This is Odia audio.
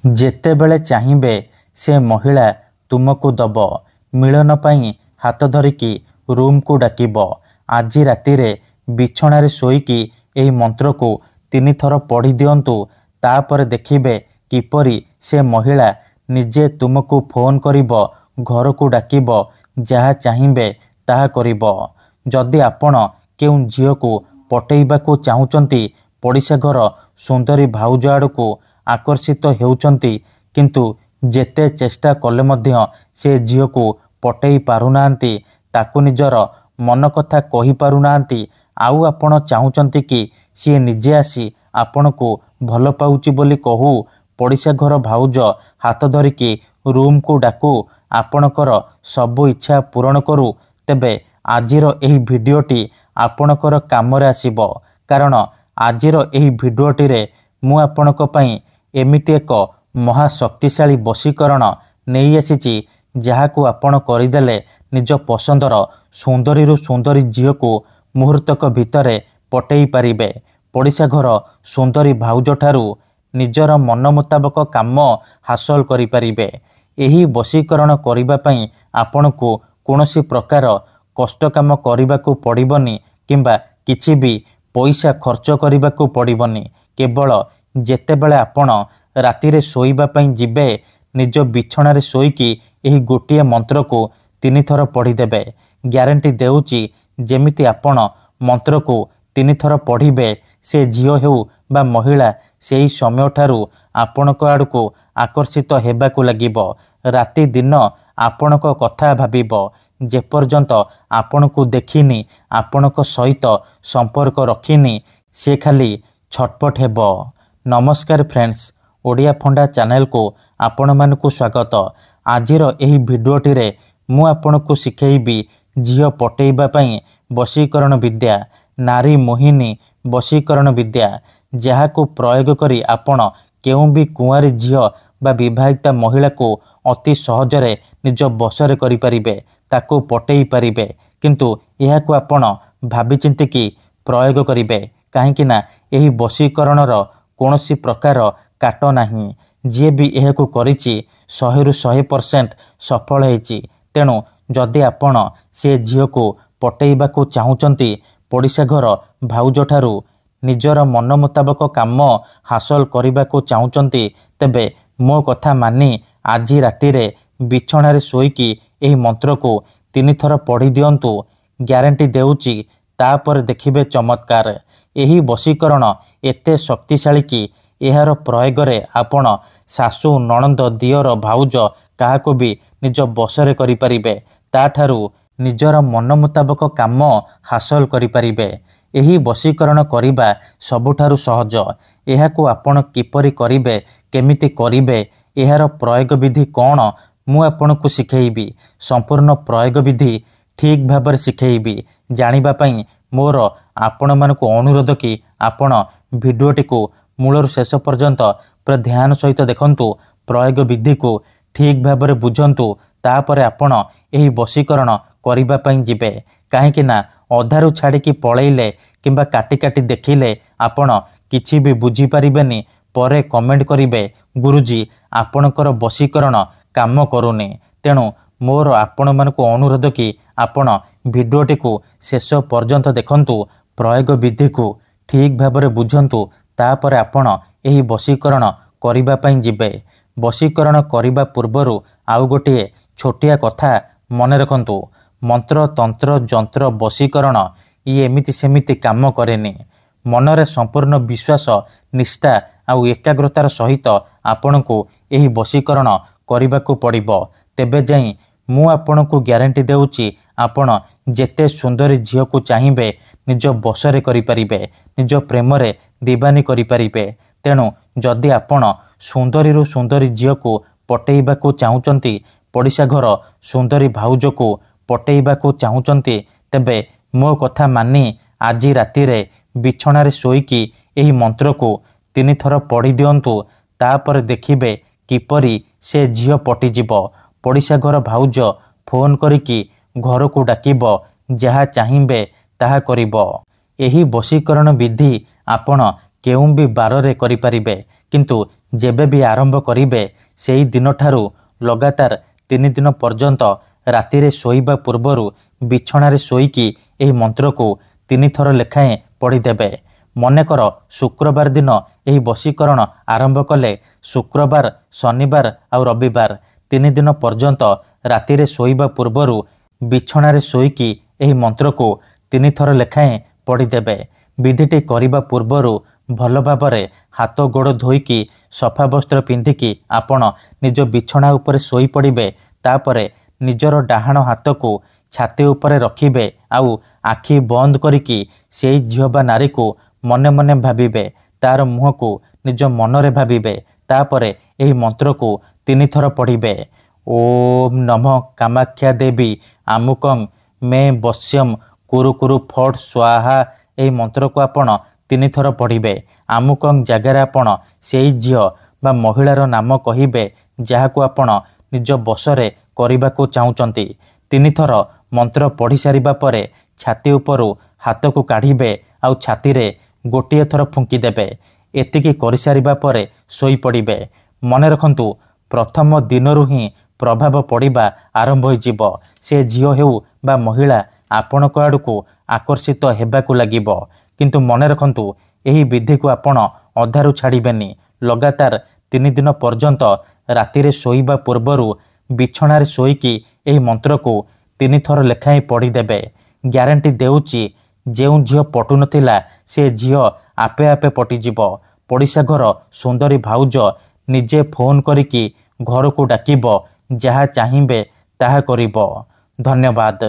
ଯେତେବେଳେ ଚାହିଁବେ ସେ ମହିଳା ତୁମକୁ ଦବ। ମିଳନ ପାଇଁ ହାତ ଧରିକି ରୁମ୍କୁ ଡାକିବ। ଆଜି ରାତିରେ ବିଛଣାରେ ଶୋଇକି ଏହି ମନ୍ତ୍ରକୁ 3 ଥର ପଢ଼ି ଦିଅନ୍ତୁ। ତାପରେ ଦେଖିବେ କିପରି ସେ ମହିଳା ନିଜେ ତୁମକୁ ଫୋନ୍ କରିବ, ଘରକୁ ଡାକିବ, ଯାହା ଚାହିଁବେ ତାହା କରିବ। ଯଦି ଆପଣ କେଉଁ ଝିଅକୁ ପଟେଇବାକୁ ଚାହୁଁଛନ୍ତି, ପଡ଼ିଶା ଘର ସୁନ୍ଦରୀ ଭାଉଜ ଆଡ଼କୁ ଆକର୍ଷିତ ହେଉଛନ୍ତି, କିନ୍ତୁ ଯେତେ ଚେଷ୍ଟା କଲେ ମଧ୍ୟ ସେ ଝିଅକୁ ପଟେଇ ପାରୁନାହାନ୍ତି, ତାକୁ ନିଜର ମନ କଥା କହିପାରୁନାହାନ୍ତି, ଆଉ ଆପଣ ଚାହୁଁଛନ୍ତି କି ସିଏ ନିଜେ ଆସି ଆପଣଙ୍କୁ ଭଲ ପାଉଛି ବୋଲି କହୁ, ପଡ଼ିଶା ଘର ଭାଉଜ ହାତ ଧରିକି ରୁମ୍କୁ ଡାକୁ, ଆପଣଙ୍କର ସବୁ ଇଚ୍ଛା ପୂରଣ କରୁ, ତେବେ ଆଜିର ଏହି ଭିଡ଼ିଓଟି ଆପଣଙ୍କର କାମରେ ଆସିବ। କାରଣ ଆଜିର ଏହି ଭିଡ଼ିଓଟିରେ ମୁଁ ଆପଣଙ୍କ ପାଇଁ ଏମିତି ଏକ ମହା ଶକ୍ତିଶାଳୀ ବଶୀକରଣ ନେଇ ଆସିଛି, ଯାହାକୁ ଆପଣ କରିଦେଲେ ନିଜ ପସନ୍ଦର ସୁନ୍ଦରୀରୁ ସୁନ୍ଦରୀ ଝିଅକୁ ମୁହୂର୍ତ୍ତକ ଭିତରେ ପଟେଇ ପାରିବେ। ପଡ଼ିଶା ଘର ସୁନ୍ଦରୀ ଭାଉଜଠାରୁ ନିଜର ମନ ମୁତାବକ କାମ ହାସଲ କରିପାରିବେ। ଏହି ବଶୀକରଣ କରିବା ପାଇଁ ଆପଣଙ୍କୁ କୌଣସି ପ୍ରକାର କଷ୍ଟ କାମ କରିବାକୁ ପଡ଼ିବନି କିମ୍ବା କିଛି ବି ପଇସା ଖର୍ଚ୍ଚ କରିବାକୁ ପଡ଼ିବନି। କେବଳ ଯେତେବେଳେ ଆପଣ ରାତିରେ ଶୋଇବା ପାଇଁ ଯିବେ, ନିଜ ବିଛଣାରେ ଶୋଇକି ଏହି ଗୋଟିଏ ମନ୍ତ୍ରକୁ 3 ଥର ପଢ଼ିଦେବେ। ଗ୍ୟାରେଣ୍ଟି ଦେଉଛି, ଯେମିତି ଆପଣ ମନ୍ତ୍ରକୁ 3 ଥର ପଢ଼ିବେ, ସେ ଝିଅ ହେଉ ବା ମହିଳା ସେହି ସମୟଠାରୁ ଆପଣଙ୍କ ଆଡ଼କୁ ଆକର୍ଷିତ ହେବାକୁ ଲାଗିବ। ରାତି ଦିନ ଆପଣଙ୍କ କଥା ଭାବିବ। ଯେପର୍ଯ୍ୟନ୍ତ ଆପଣଙ୍କୁ ଦେଖିନି, ଆପଣଙ୍କ ସହିତ ସମ୍ପର୍କ ରଖିନି, ସେ ଖାଲି ଛଟପଟ ହେବ। ନମସ୍କାର ଫ୍ରେଣ୍ଡସ୍, ଓଡ଼ିଆ ଫଣ୍ଡା ଚ୍ୟାନେଲକୁ ଆପଣମାନଙ୍କୁ ସ୍ୱାଗତ। ଆଜିର ଏହି ଭିଡ଼ିଓଟିରେ ମୁଁ ଆପଣଙ୍କୁ ଶିଖେଇବି ଝିଅ ପଟେଇବା ପାଇଁ ବଶୀକରଣ ବିଦ୍ୟା, ନାରୀ ମୋହିନୀ ବଶୀକରଣ ବିଦ୍ୟା, ଯାହାକୁ ପ୍ରୟୋଗ କରି ଆପଣ କେଉଁ ବି କୁଆଁରୀ ଝିଅ ବା ବିବାହିତା ମହିଳାକୁ ଅତି ସହଜରେ ନିଜ ବଶରେ କରିପାରିବେ, ତାକୁ ପଟେଇ ପାରିବେ। କିନ୍ତୁ ଏହାକୁ ଆପଣ ଭାବିଚିନ୍ତିକି ପ୍ରୟୋଗ କରିବେ, କାହିଁକି ନା ଏହି ବଶୀକରଣର କୌଣସି ପ୍ରକାର କାଟ ନାହିଁ। ଯିଏ ବି ଏହାକୁ କରିଛି 100ରୁ 100% ସଫଳ ହେଇଛି। ତେଣୁ ଯଦି ଆପଣ ସେ ଝିଅକୁ ପଟେଇବାକୁ ଚାହୁଁଛନ୍ତି, ପଡ଼ିଶା ଘର ଭାଉଜଠାରୁ ନିଜର ମନ ମୁତାବକ କାମ ହାସଲ କରିବାକୁ ଚାହୁଁଛନ୍ତି, ତେବେ ମୋ କଥା ମାନି ଆଜି ରାତିରେ ବିଛଣାରେ ଶୋଇକି ଏହି ମନ୍ତ୍ରକୁ 3 ଥର ପଢ଼ି ଦିଅନ୍ତୁ। ଗ୍ୟାରେଣ୍ଟି ଦେଉଛି, ତାପରେ ଦେଖିବେ ଚମତ୍କାର। ଏହି ବଶୀକରଣ ଏତେ ଶକ୍ତିଶାଳୀ କି ଏହାର ପ୍ରୟୋଗରେ ଆପଣ ଶାଶୁ, ନଣନ୍ଦ, ଦିଅର, ଭାଉଜ କାହାକୁ ବି ନିଜ ବଶରେ କରିପାରିବେ। ତାଠାରୁ ନିଜର ମନ ମୁତାବକ କାମ ହାସଲ କରିପାରିବେ। ଏହି ବଶୀକରଣ କରିବା ସବୁଠାରୁ ସହଜ। ଏହାକୁ ଆପଣ କିପରି କରିବେ, କେମିତି କରିବେ, ଏହାର ପ୍ରୟୋଗ ବିଧି କ'ଣ, ମୁଁ ଆପଣଙ୍କୁ ଶିଖେଇବି। ସମ୍ପୂର୍ଣ୍ଣ ପ୍ରୟୋଗ ବିଧି ଠିକ୍ ଭାବରେ ଶିଖେଇବି। ଜାଣିବା ପାଇଁ ମୋର ଆପଣମାନଙ୍କୁ ଅନୁରୋଧ କି ଆପଣ ଭିଡ଼ିଓଟିକୁ ମୂଳରୁ ଶେଷ ପର୍ଯ୍ୟନ୍ତ ପୁରା ଧ୍ୟାନ ସହିତ ଦେଖନ୍ତୁ। ପ୍ରୟୋଗ ବିଧିକୁ ଠିକ୍ ଭାବରେ ବୁଝନ୍ତୁ। ତାପରେ ଆପଣ ଏହି ବଶୀକରଣ କରିବା ପାଇଁ ଯିବେ। କାହିଁକି ନା ଅଧାରୁ ଛାଡ଼ିକି ପଳେଇଲେ କିମ୍ବା କାଟି କାଟି ଦେଖିଲେ ଆପଣ କିଛି ବି ବୁଝିପାରିବେନି। ପରେ କମେଣ୍ଟ କରିବେ, ଗୁରୁଜୀ ଆପଣଙ୍କର ବଶୀକରଣ କାମ କରୁନି। ତେଣୁ ମୋର ଆପଣମାନଙ୍କୁ ଅନୁରୋଧ କି ଆପଣ ଭିଡ଼ିଓଟିକୁ ଶେଷ ପର୍ଯ୍ୟନ୍ତ ଦେଖନ୍ତୁ। ପ୍ରୟୋଗ ବିଧିକୁ ଠିକ୍ ଭାବରେ ବୁଝନ୍ତୁ। ତାପରେ ଆପଣ ଏହି ବଶୀକରଣ କରିବା ପାଇଁ ଯିବେ। ବଶୀକରଣ କରିବା ପୂର୍ବରୁ ଆଉ ଗୋଟିଏ ଛୋଟିଆ କଥା ମନେ ରଖନ୍ତୁ। ମନ୍ତ୍ର, ତନ୍ତ୍ର, ଯନ୍ତ୍ର, ବଶୀକରଣ ଇଏ ଏମିତି ସେମିତି କାମ କରେନି। ମନରେ ସମ୍ପୂର୍ଣ୍ଣ ବିଶ୍ୱାସ, ନିଷ୍ଠା ଆଉ ଏକାଗ୍ରତାର ସହିତ ଆପଣଙ୍କୁ ଏହି ବଶୀକରଣ କରିବାକୁ ପଡ଼ିବ। ତେବେ ଯାଇ ମୁଁ ଆପଣଙ୍କୁ ଗ୍ୟାରେଣ୍ଟି ଦେଉଛି, ଆପଣ ଯେତେ ସୁନ୍ଦରୀ ଝିଅକୁ ଚାହିଁବେ ନିଜ ବଶରେ କରିପାରିବେ, ନିଜ ପ୍ରେମରେ ଦିବାନୀ କରିପାରିବେ। ତେଣୁ ଯଦି ଆପଣ ସୁନ୍ଦରୀରୁ ସୁନ୍ଦରୀ ଝିଅକୁ ପଟେଇବାକୁ ଚାହୁଁଛନ୍ତି, ପଡ଼ିଶା ଘର ସୁନ୍ଦରୀ ଭାଉଜକୁ ପଟେଇବାକୁ ଚାହୁଁଛନ୍ତି, ତେବେ ମୋ କଥା ମାନି ଆଜି ରାତିରେ ବିଛଣାରେ ଶୋଇକି ଏହି ମନ୍ତ୍ରକୁ 3 ଥର ପଢ଼ି ଦିଅନ୍ତୁ। ତାପରେ ଦେଖିବେ କିପରି ସେ ଝିଅ ପଟିଯିବ। ପଡ଼ିଶା ଘର ଭାଉଜ ଫୋନ୍ କରିକି ଘରକୁ ଡାକିବ, ଯାହା ଚାହିଁବେ ତାହା କରିବ। ଏହି ବଶୀକରଣ ବିଧି ଆପଣ କେଉଁ ବି ବାରରେ କରିପାରିବେ, କିନ୍ତୁ ଯେବେ ବି ଆରମ୍ଭ କରିବେ ସେହି ଦିନଠାରୁ ଲଗାତାର 3 ଦିନ ପର୍ଯ୍ୟନ୍ତ ରାତିରେ ଶୋଇବା ପୂର୍ବରୁ ବିଛଣାରେ ଶୋଇକି ଏହି ମନ୍ତ୍ରକୁ 3 ଥର ଲେଖାଏଁ ପଢ଼ିଦେବେ। ମନେକର ଶୁକ୍ରବାର ଦିନ ଏହି ବଶୀକରଣ ଆରମ୍ଭ କଲେ ଶୁକ୍ରବାର, ଶନିବାର ଆଉ ରବିବାର 3 ଦିନ ପର୍ଯ୍ୟନ୍ତ ରାତିରେ ଶୋଇବା ପୂର୍ବରୁ ବିଛଣାରେ ଶୋଇକି ଏହି ମନ୍ତ୍ରକୁ 3 ଥର ଲେଖାଏଁ ପଢ଼ିଦେବେ। ବିଧିଟି କରିବା ପୂର୍ବରୁ ଭଲ ଭାବରେ ହାତ ଗୋଡ଼ ଧୋଇକି ସଫା ବସ୍ତ୍ର ପିନ୍ଧିକି ଆପଣ ନିଜ ବିଛଣା ଉପରେ ଶୋଇପଡ଼ିବେ। ତାପରେ ନିଜର ଡାହାଣ ହାତକୁ ଛାତି ଉପରେ ରଖିବେ ଆଉ ଆଖି ବନ୍ଦ କରିକି ସେଇ ଝିଅ ବା ନାରୀକୁ ମନେ ମନେ ଭାବିବେ। ତାର ମୁହଁକୁ ନିଜ ମନରେ ଭାବିବେ। ତାପରେ ଏହି ମନ୍ତ୍ରକୁ 3 ଥର ପଢ଼ିବେ। ଓମ୍ ନମଃ କାମାକ୍ଷା ଦେବୀ ଆମୁକଂ ମେ ବଶ୍ୟମ କୁରୁ କୁରୁ ଫଟ୍ ସ୍ୱାହା। ଏହି ମନ୍ତ୍ରକୁ ଆପଣ 3 ଥର ପଢ଼ିବେ। ଆମୁକଂ ଜାଗାରେ ଆପଣ ସେଇ ଝିଅ ବା ମହିଳାର ନାମ କହିବେ ଯାହାକୁ ଆପଣ ନିଜ ବଶରେ କରିବାକୁ ଚାହୁଁଛନ୍ତି। 3 ଥର ମନ୍ତ୍ର ପଢ଼ି ସାରିବା ପରେ ଛାତି ଉପରୁ ହାତକୁ କାଢ଼ିବେ ଆଉ ଛାତିରେ ଗୋଟିଏ ଥର ଫୁଙ୍କିଦେବେ। ଏତିକି କରିସାରିବା ପରେ ଶୋଇପଡ଼ିବେ। ମନେ ରଖନ୍ତୁ, ପ୍ରଥମ ଦିନରୁ ହିଁ ପ୍ରଭାବ ପଡ଼ିବା ଆରମ୍ଭ ହୋଇଯିବ। ସେ ଝିଅ ହେଉ ବା ମହିଳା ଆପଣଙ୍କ ଆଡ଼କୁ ଆକର୍ଷିତ ହେବାକୁ ଲାଗିବ। କିନ୍ତୁ ମନେ ରଖନ୍ତୁ, ଏହି ବିଧିକୁ ଆପଣ ଅଧାରୁ ଛାଡ଼ିବେନି। ଲଗାତାର 3 ଦିନ ପର୍ଯ୍ୟନ୍ତ ରାତିରେ ଶୋଇବା ପୂର୍ବରୁ ବିଛଣାରେ ଶୋଇକି ଏହି ମନ୍ତ୍ରକୁ 3 ଥର ଲେଖାଏଁ ପଢ଼ିଦେବେ। ଗ୍ୟାରେଣ୍ଟି ଦେଉଛି, ଯେଉଁ ଝିଅ ପଟୁନଥିଲା ସେ ଝିଅ ଆପେ ଆପେ ପଟିଯିବ। ପଡ଼ିଶା ଘର ସୁନ୍ଦରୀ ଭାଉଜ ନିଜେ ଫୋନ୍ କରିକି ଘରକୁ ଡାକିବ। ଯାହା ଚାହିଁବେ ତାହା କରିବ। ଧନ୍ୟବାଦ।